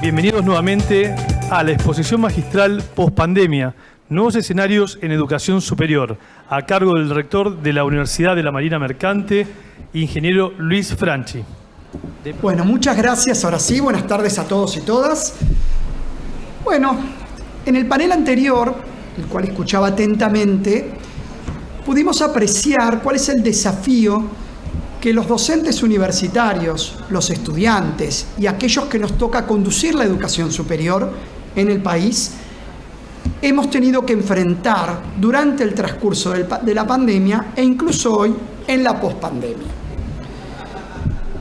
Bienvenidos nuevamente a la exposición magistral Pospandemia, nuevos escenarios en educación superior, a cargo del rector de la Universidad de la Marina Mercante, ingeniero Luis Franchi. Bueno, muchas gracias. Ahora sí, buenas tardes a todos y todas. Bueno, en el panel anterior, el cual escuchaba atentamente, pudimos apreciar cuál es el desafío que los docentes universitarios, los estudiantes y aquellos que nos toca conducir la educación superior en el país hemos tenido que enfrentar durante el transcurso de la pandemia e incluso hoy en la pospandemia.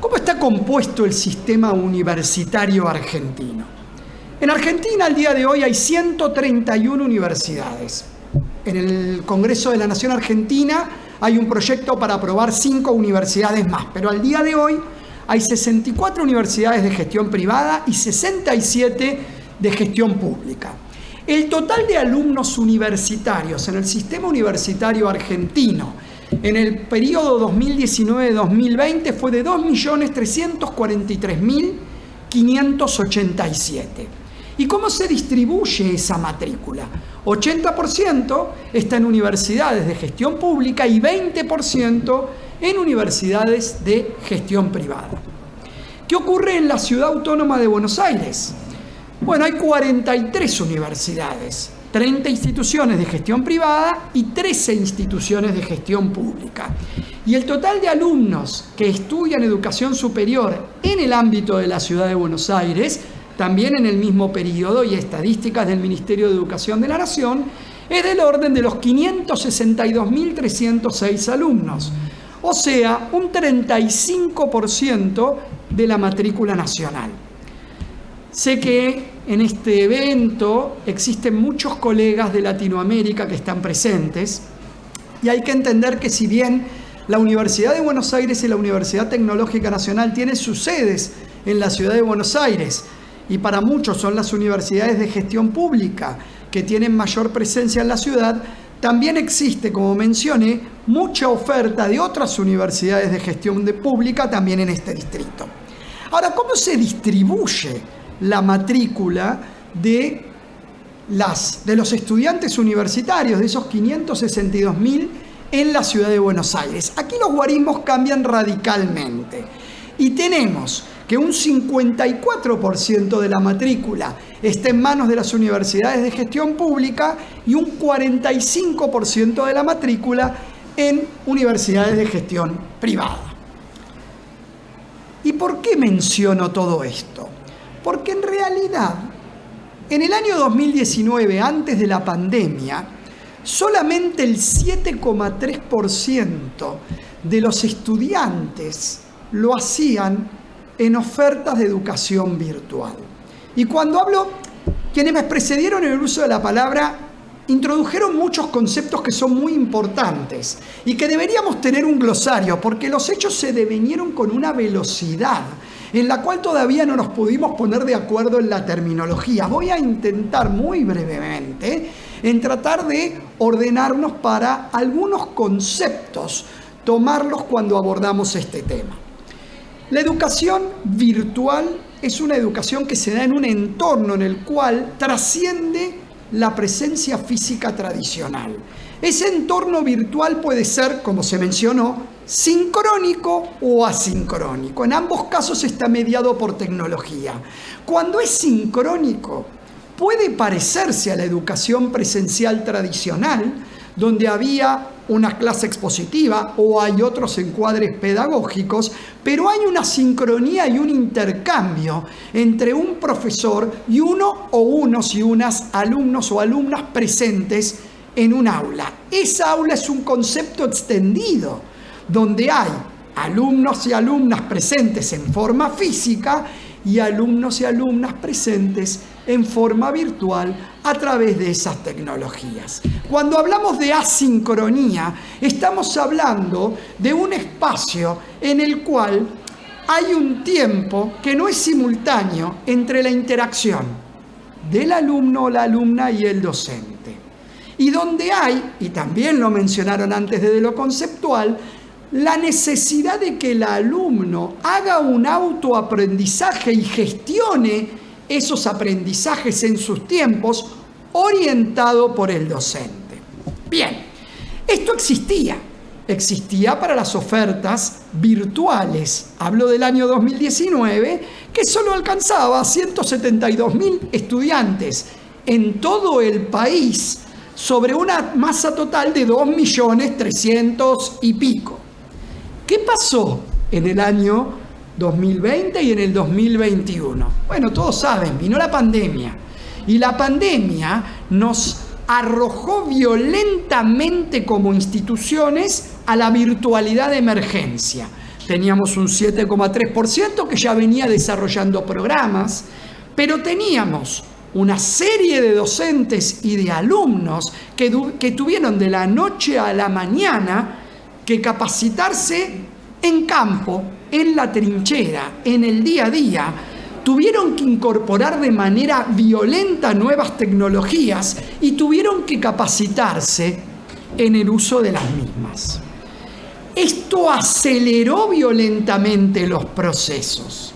¿Cómo está compuesto el sistema universitario argentino? En Argentina, al día de hoy, hay 131 universidades. En el Congreso de la Nación Argentina hay un proyecto para aprobar 5 universidades más, pero al día de hoy hay 64 universidades de gestión privada y 67 de gestión pública. El total de alumnos universitarios en el sistema universitario argentino en el periodo 2019-2020 fue de 2.343.587. ¿Y cómo se distribuye esa matrícula? 80% está en universidades de gestión pública y 20% en universidades de gestión privada. ¿Qué ocurre en la Ciudad Autónoma de Buenos Aires? Bueno, hay 43 universidades, 30 instituciones de gestión privada y 13 instituciones de gestión pública. Y el total de alumnos que estudian educación superior en el ámbito de la Ciudad de Buenos Aires, también en el mismo periodo, y estadísticas del Ministerio de Educación de la Nación, es del orden de los 562.306 alumnos, o sea, un 35% de la matrícula nacional. Sé que en este evento existen muchos colegas de Latinoamérica que están presentes, y hay que entender que si bien la Universidad de Buenos Aires y la Universidad Tecnológica Nacional tienen sus sedes en la ciudad de Buenos Aires, y para muchos son las universidades de gestión pública que tienen mayor presencia en la ciudad, también existe, como mencioné, mucha oferta de otras universidades de gestión pública también en este distrito. Ahora, ¿cómo se distribuye la matrícula de los estudiantes universitarios, de esos 562.000 en la ciudad de Buenos Aires? Aquí los guarismos cambian radicalmente y tenemos que un 54% de la matrícula está en manos de las universidades de gestión pública y un 45% de la matrícula en universidades de gestión privada. ¿Y por qué menciono todo esto? Porque en realidad, en el año 2019, antes de la pandemia, solamente el 7,3% de los estudiantes lo hacían en ofertas de educación virtual. Y cuando hablo, quienes me precedieron en el uso de la palabra introdujeron muchos conceptos que son muy importantes y que deberíamos tener un glosario, porque los hechos se devinieron con una velocidad en la cual todavía no nos pudimos poner de acuerdo en la terminología. Voy a intentar muy brevemente en tratar de ordenarnos para algunos conceptos, tomarlos cuando abordamos este tema. La educación virtual es una educación que se da en un entorno en el cual trasciende la presencia física tradicional. Ese entorno virtual puede ser, como se mencionó, sincrónico o asincrónico. En ambos casos está mediado por tecnología. Cuando es sincrónico, puede parecerse a la educación presencial tradicional, donde había una clase expositiva o hay otros encuadres pedagógicos, pero hay una sincronía y un intercambio entre un profesor y uno o unos y unas alumnos o alumnas presentes en un aula. Esa aula es un concepto extendido, donde hay alumnos y alumnas presentes en forma física y alumnos y alumnas presentes en forma virtual a través de esas tecnologías. Cuando hablamos de asincronía, estamos hablando de un espacio en el cual hay un tiempo que no es simultáneo entre la interacción del alumno o la alumna y el docente. Y donde hay, y también lo mencionaron antes desde lo conceptual, la necesidad de que el alumno haga un autoaprendizaje y gestione esos aprendizajes en sus tiempos, orientado por el docente. Bien, esto existía para las ofertas virtuales. Hablo del año 2019, que solo alcanzaba a 172.000 estudiantes en todo el país, sobre una masa total de 2.300.000 y pico. ¿Qué pasó en el año 2020 y en el 2021? Bueno, todos saben, vino la pandemia. Y la pandemia nos arrojó violentamente como instituciones a la virtualidad de emergencia. Teníamos un 7,3% que ya venía desarrollando programas, pero teníamos una serie de docentes y de alumnos que tuvieron de la noche a la mañana que capacitarse en campo, en la trinchera, en el día a día. Tuvieron que incorporar de manera violenta nuevas tecnologías y tuvieron que capacitarse en el uso de las mismas. Esto aceleró violentamente los procesos.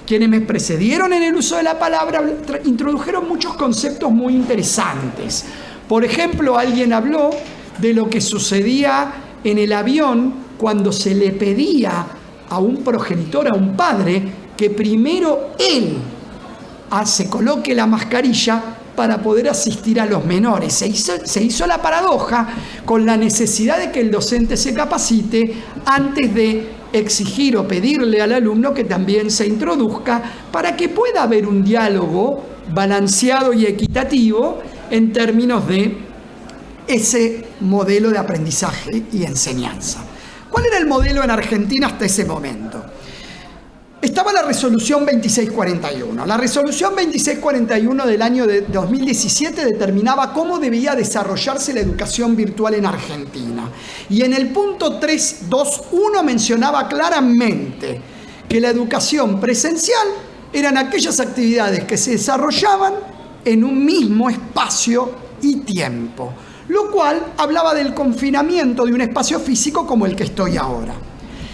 Quienes me precedieron en el uso de la palabra introdujeron muchos conceptos muy interesantes. Por ejemplo, alguien habló de lo que sucedía en el avión cuando se le pedía a un progenitor, a un padre, que primero él se coloque la mascarilla para poder asistir a los menores. Se hizo la paradoja con la necesidad de que el docente se capacite antes de exigir o pedirle al alumno que también se introduzca para que pueda haber un diálogo balanceado y equitativo en términos de ese modelo de aprendizaje y enseñanza. ¿Cuál era el modelo en Argentina hasta ese momento? Estaba la resolución 2641. La resolución 2641 del año de 2017 determinaba cómo debía desarrollarse la educación virtual en Argentina. Y en el punto 3.2.1 mencionaba claramente que la educación presencial eran aquellas actividades que se desarrollaban en un mismo espacio y tiempo, lo cual hablaba del confinamiento de un espacio físico como el que estoy ahora.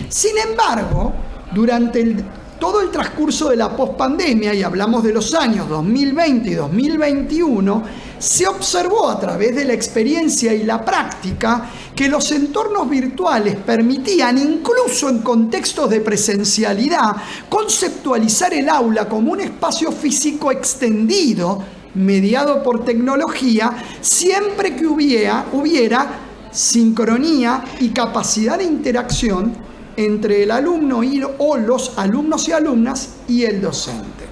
Sin embargo, durante todo el transcurso de la pospandemia, y hablamos de los años 2020 y 2021, se observó a través de la experiencia y la práctica que los entornos virtuales permitían, incluso en contextos de presencialidad, conceptualizar el aula como un espacio físico extendido, mediado por tecnología, siempre que hubiera sincronía y capacidad de interacción entre el alumno o los alumnos y alumnas y el docente.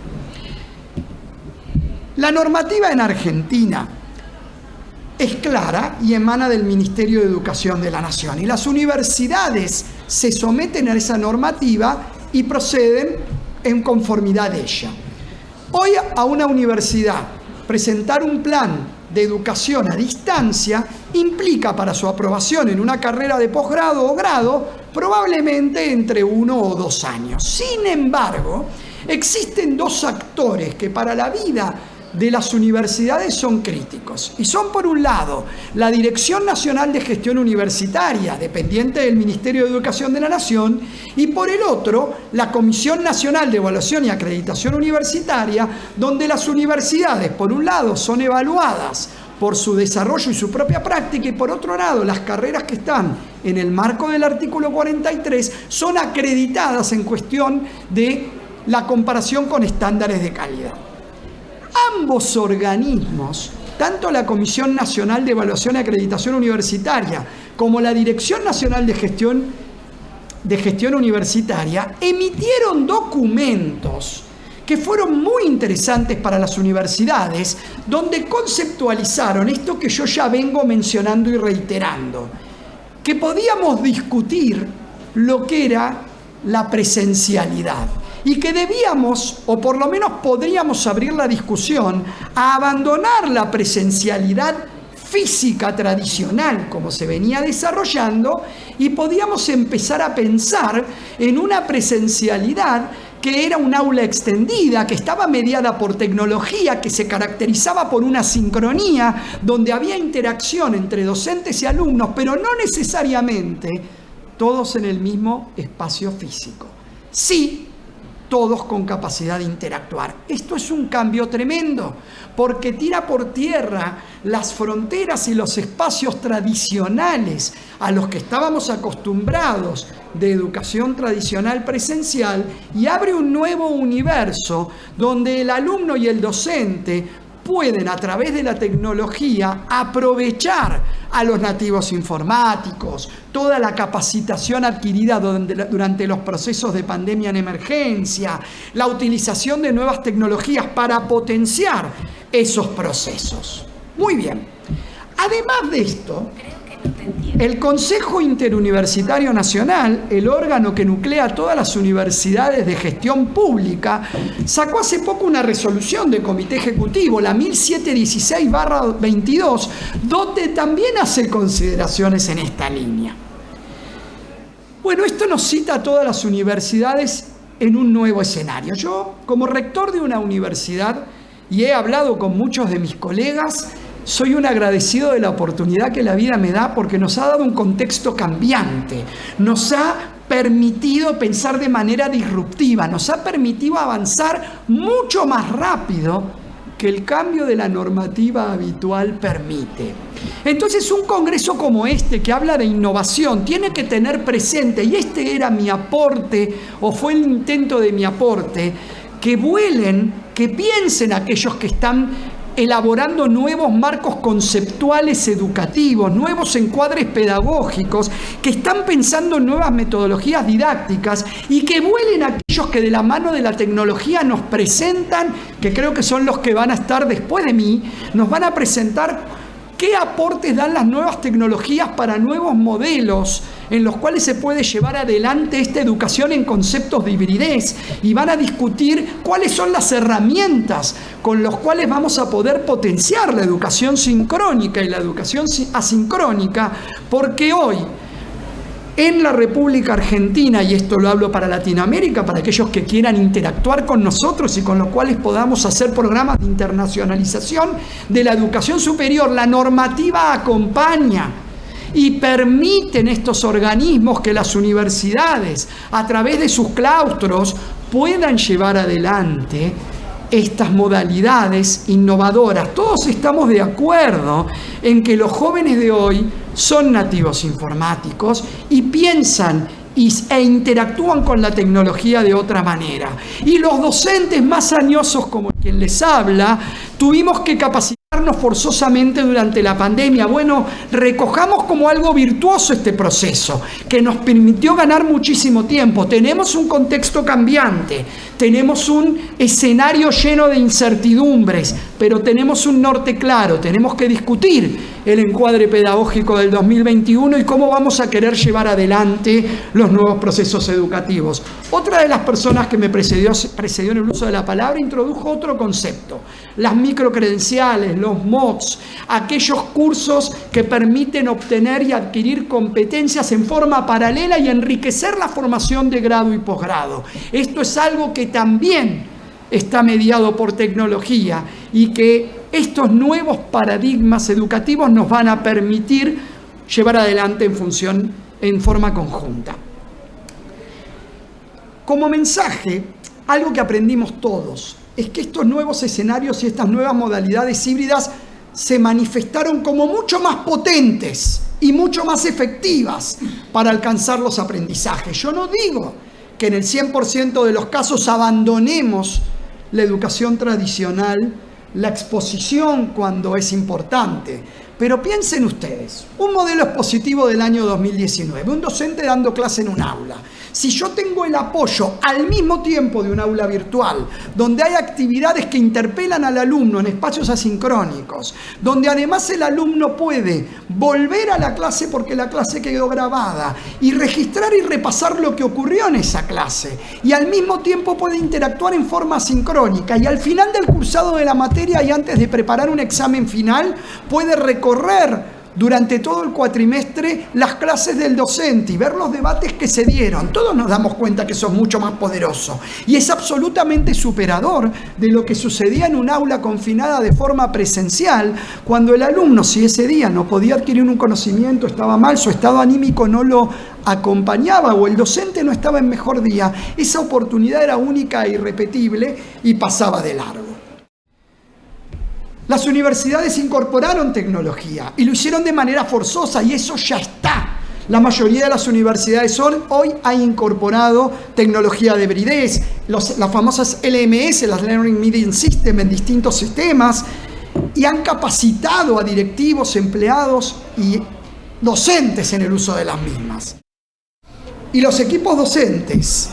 La normativa en Argentina es clara y emana del Ministerio de Educación de la Nación, y las universidades se someten a esa normativa y proceden en conformidad de ella. Hoy a una universidad presentar un plan de educación a distancia implica para su aprobación en una carrera de posgrado o grado probablemente entre 1 o 2 años. Sin embargo, existen dos actores que para la vida de las universidades son críticos. Y son, por un lado, la Dirección Nacional de Gestión Universitaria, dependiente del Ministerio de Educación de la Nación, y por el otro, la Comisión Nacional de Evaluación y Acreditación Universitaria, donde las universidades, por un lado, son evaluadas por su desarrollo y su propia práctica, y por otro lado, las carreras que están en el marco del artículo 43 son acreditadas en cuestión de la comparación con estándares de calidad. Ambos organismos, tanto la Comisión Nacional de Evaluación y Acreditación Universitaria como la Dirección Nacional de Gestión Universitaria, emitieron documentos que fueron muy interesantes para las universidades, donde conceptualizaron esto que yo ya vengo mencionando y reiterando, que podíamos discutir lo que era la presencialidad y que debíamos, o por lo menos podríamos abrir la discusión a abandonar la presencialidad física tradicional como se venía desarrollando, y podíamos empezar a pensar en una presencialidad que era un aula extendida, que estaba mediada por tecnología, que se caracterizaba por una sincronía, donde había interacción entre docentes y alumnos, pero no necesariamente todos en el mismo espacio físico. Sí, todos con capacidad de interactuar. Esto es un cambio tremendo, porque tira por tierra las fronteras y los espacios tradicionales a los que estábamos acostumbrados de educación tradicional presencial y abre un nuevo universo donde el alumno y el docente pueden, a través de la tecnología, aprovechar a los nativos informáticos, toda la capacitación adquirida durante los procesos de pandemia en emergencia, la utilización de nuevas tecnologías para potenciar esos procesos. Muy bien. Además de esto, el Consejo Interuniversitario Nacional, el órgano que nuclea todas las universidades de gestión pública, sacó hace poco una resolución de comité ejecutivo, la 1716/22, donde también hace consideraciones en esta línea. Bueno, esto nos cita a todas las universidades en un nuevo escenario. Yo, como rector de una universidad, y he hablado con muchos de mis colegas, soy un agradecido de la oportunidad que la vida me da porque nos ha dado un contexto cambiante, nos ha permitido pensar de manera disruptiva, nos ha permitido avanzar mucho más rápido que el cambio de la normativa habitual permite. Entonces, un congreso como este que habla de innovación tiene que tener presente, y este era mi aporte, o fue el intento de mi aporte, que vuelen, que piensen aquellos que están elaborando nuevos marcos conceptuales educativos, nuevos encuadres pedagógicos, que están pensando en nuevas metodologías didácticas y que vuelen aquellos que de la mano de la tecnología nos presentan, que creo que son los que van a estar después de mí, nos van a presentar qué aportes dan las nuevas tecnologías para nuevos modelos en los cuales se puede llevar adelante esta educación en conceptos de hibridez, y van a discutir cuáles son las herramientas con las cuales vamos a poder potenciar la educación sincrónica y la educación asincrónica, porque hoy en la República Argentina, y esto lo hablo para Latinoamérica, para aquellos que quieran interactuar con nosotros y con los cuales podamos hacer programas de internacionalización de la educación superior, la normativa acompaña y permiten estos organismos que las universidades, a través de sus claustros, puedan llevar adelante estas modalidades innovadoras. Todos estamos de acuerdo en que los jóvenes de hoy son nativos informáticos y piensan e interactúan con la tecnología de otra manera. Y los docentes más añosos, como quien les habla, tuvimos que capacitarnos forzosamente durante la pandemia. Bueno, recojamos como algo virtuoso este proceso, que nos permitió ganar muchísimo tiempo. Tenemos un contexto cambiante, tenemos un escenario lleno de incertidumbres, pero tenemos un norte claro. Tenemos que discutir el encuadre pedagógico del 2021 y cómo vamos a querer llevar adelante los nuevos procesos educativos. Otra de las personas que me precedió en el uso de la palabra introdujo otro concepto: las microcredenciales, los MOOCs, aquellos cursos que permiten obtener y adquirir competencias en forma paralela y enriquecer la formación de grado y posgrado. Esto es algo que también está mediado por tecnología y que estos nuevos paradigmas educativos nos van a permitir llevar adelante en forma conjunta. Como mensaje, algo que aprendimos todos es que estos nuevos escenarios y estas nuevas modalidades híbridas se manifestaron como mucho más potentes y mucho más efectivas para alcanzar los aprendizajes. Yo no digo que en el 100% de los casos abandonemos la educación tradicional, la exposición cuando es importante, pero piensen ustedes, un modelo expositivo del año 2019, un docente dando clase en un aula. Si yo tengo el apoyo al mismo tiempo de un aula virtual, donde hay actividades que interpelan al alumno en espacios asincrónicos, donde además el alumno puede volver a la clase porque la clase quedó grabada y registrar y repasar lo que ocurrió en esa clase, y al mismo tiempo puede interactuar en forma asincrónica, y al final del cursado de la materia y antes de preparar un examen final puede recorrer durante todo el cuatrimestre las clases del docente y ver los debates que se dieron. Todos nos damos cuenta que eso es mucho más poderoso y es absolutamente superador de lo que sucedía en un aula confinada de forma presencial, cuando el alumno, si ese día no podía adquirir un conocimiento, estaba mal, su estado anímico no lo acompañaba o el docente no estaba en mejor día, esa oportunidad era única e irrepetible y pasaba de largo. Las universidades incorporaron tecnología y lo hicieron de manera forzosa y eso ya está. La mayoría de las universidades hoy ha incorporado tecnología de hibridez, las famosas LMS, las Learning Management System, en distintos sistemas, y han capacitado a directivos, empleados y docentes en el uso de las mismas. Y los equipos docentes,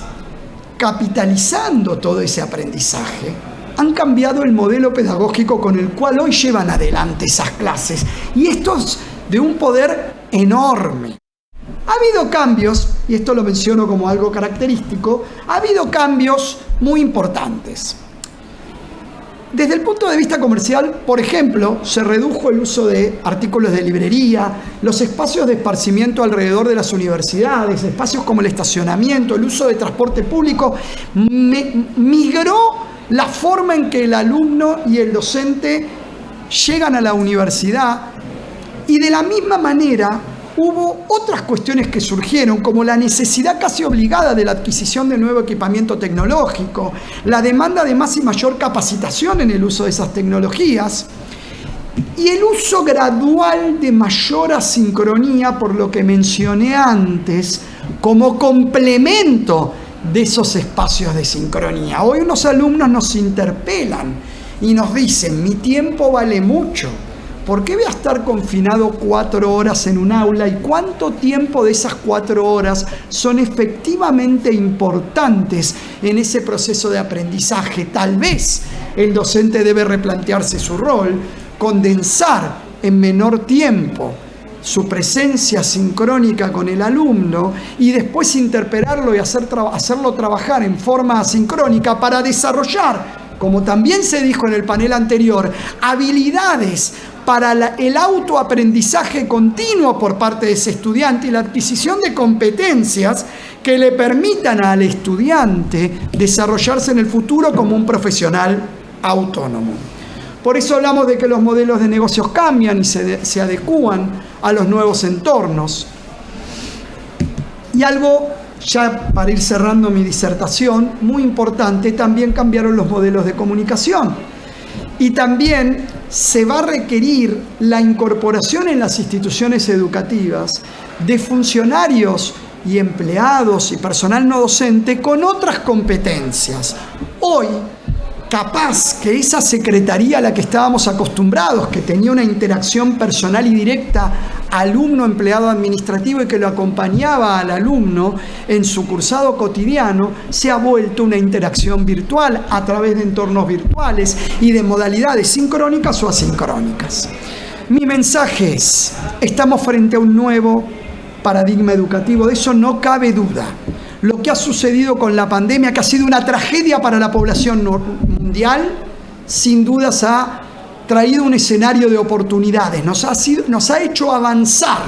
capitalizando todo ese aprendizaje, han cambiado el modelo pedagógico con el cual hoy llevan adelante esas clases. Y esto es de un poder enorme. Ha habido cambios, y esto lo menciono como algo característico, ha habido cambios muy importantes. Desde el punto de vista comercial, por ejemplo, se redujo el uso de artículos de librería, los espacios de esparcimiento alrededor de las universidades, espacios como el estacionamiento, el uso de transporte público, migró la forma en que el alumno y el docente llegan a la universidad, y de la misma manera hubo otras cuestiones que surgieron, como la necesidad casi obligada de la adquisición de nuevo equipamiento tecnológico, la demanda de más y mayor capacitación en el uso de esas tecnologías y el uso gradual de mayor asincronía, por lo que mencioné antes, como complemento de esos espacios de sincronía. Hoy unos alumnos nos interpelan y nos dicen: mi tiempo vale mucho. ¿Por qué voy a estar confinado 4 horas en un aula? ¿Y cuánto tiempo de esas 4 horas son efectivamente importantes en ese proceso de aprendizaje? Tal vez el docente debe replantearse su rol, condensar en menor tiempo su presencia sincrónica con el alumno y después interpelarlo y hacerlo trabajar en forma asincrónica para desarrollar, como también se dijo en el panel anterior, habilidades para el autoaprendizaje continuo por parte de ese estudiante y la adquisición de competencias que le permitan al estudiante desarrollarse en el futuro como un profesional autónomo. Por eso hablamos de que los modelos de negocios cambian y se adecúan a los nuevos entornos. Y algo, ya para ir cerrando mi disertación, muy importante, también cambiaron los modelos de comunicación. Y también se va a requerir la incorporación en las instituciones educativas de funcionarios y empleados y personal no docente con otras competencias. Hoy, capaz que esa secretaría a la que estábamos acostumbrados, que tenía una interacción personal y directa alumno-empleado administrativo y que lo acompañaba al alumno en su cursado cotidiano, se ha vuelto una interacción virtual a través de entornos virtuales y de modalidades sincrónicas o asincrónicas. Mi mensaje es: estamos frente a un nuevo paradigma educativo, de eso no cabe duda. Lo que ha sucedido con la pandemia, que ha sido una tragedia para la población mundial, sin dudas ha traído un escenario de oportunidades, nos ha hecho avanzar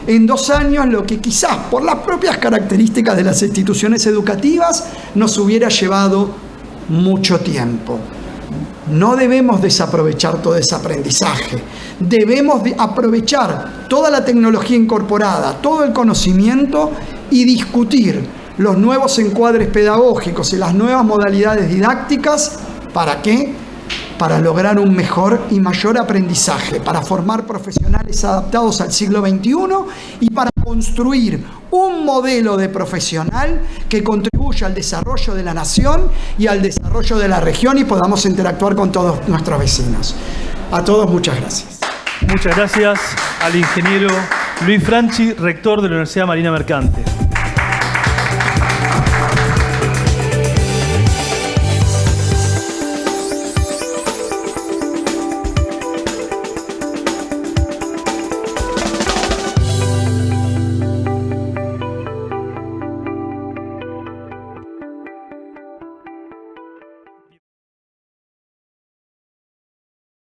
en 2 años lo que quizás por las propias características de las instituciones educativas nos hubiera llevado mucho tiempo. No debemos desaprovechar todo ese aprendizaje, debemos aprovechar toda la tecnología incorporada, todo el conocimiento y discutir los nuevos encuadres pedagógicos y las nuevas modalidades didácticas. ¿Para qué? Para lograr un mejor y mayor aprendizaje, para formar profesionales adaptados al siglo XXI y para construir un modelo de profesional que contribuya al desarrollo de la nación y al desarrollo de la región y podamos interactuar con todos nuestros vecinos. A todos, muchas gracias. Muchas gracias al ingeniero Luis Franchi, rector de la Universidad Marina Mercante.